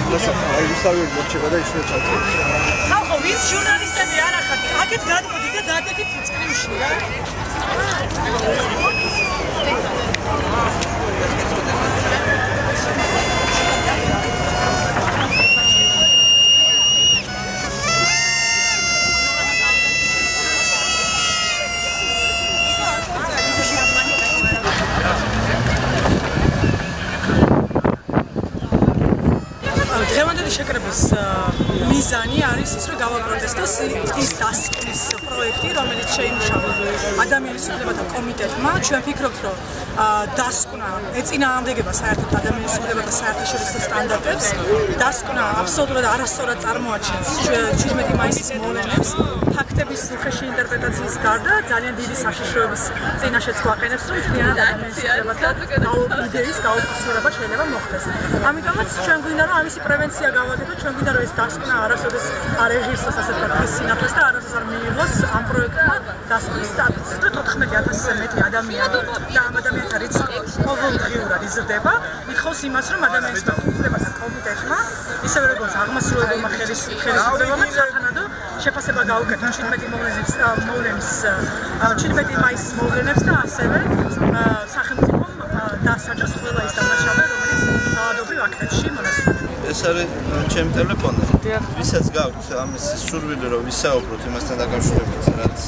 აივისავი მოჩება და ისე ჩავწერე. ხალხო, ვინც ჟურნალისტები არ ახათ, აქეთ გადმოდით და დადებით წკრივში რა. დღევანდელი შეკრების მიზანი არის ის, რომ გავაპროტესტოს ის დასკვნის პროექტი, რომელიც შეიმუშავა ადამიანის უფლებათა კომიტეტმა. ჩვენ ვფიქრობთ, რომ დასკვნა ეწინააღმდეგება საერთოდ ადამიანის უფლებათა საერთაშორისო სტანდარტებს. დასკვნა აბსოლუტურად არასწორად წარმოაჩენს 17 მაისის მოვლენებს. ფაქტების უხეში ინტერპრეტაციის გარდა ძალიან დიდი საშიშროების წინაშეც გვაყენებს, რომ მთლიანად ადამიანის უფლებათა იდეის გაუფასურება შეიძლება მოხდეს. ამიტომაც ჩვენ გვინდა, რომ ამისი პრევენცია გავაკეთოთ, ჩვენ გვინდა, რომ ეს დასკვნა არასოდეს არ ეღირსოს, ასე ვთქვათ, ის სინათლეს და არასოდეს არ მიიღოს ამ პროექტმა დასკვნის სტატუსი. 14,000-ზე მეტი ადამიანი და ამ ადამიანთა რიცხვი ყოველდღიურად იზრდება, ითხოვს იმას, რომ ადამიანის უფლებათა კომიტეტმა, ისევე როგორც აღმასრულებელმა ხელისუფლებამ სათანადო შეფასება გაუკეთოს 17 მაისის მოვლენებს და ასევე სახელმწიფომ დასაჯოს ყველა ის დამნაშავე, რომელიც თავადობრივ აქტებში მონაწილეობს. ეს არის ჩემი ტელეფონი. ვისაც გაქვთ ამის სურვილი, რომ ვისაუბროთ იმასთან დაკავშირებით, რაც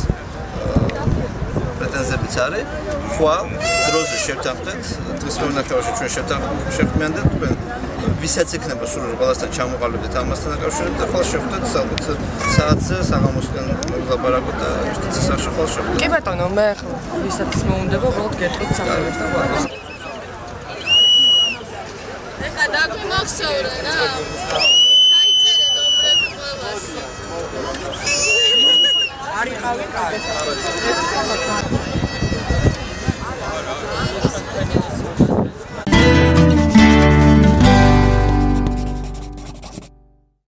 პრეტენზიებიც არის, ხვალ დროზე შევთანხმდეთ, დღის მევენახევარში ჩვენ შევქმნამდეთ, თქვენ ვისაც ექნება სურვილი ყველასთან ჩამოყალიბდეთ ამასთან დაკავშირებით და ხვალ შევხვდეთ ალბათ საათზე საღამოსკენ ვილაპარაკოთ და იუსტიციის სახში ხვალ შევხვდეთ. კი ბატონო, მე ახლა ვისაც მოუნდება, უბრალოდ გეტყვით სამყაროს და გვაქვს. ეხლა დაგვიმახსოვრე რა. დაიწერე ნომრები ყველას. არიყავი კარგი.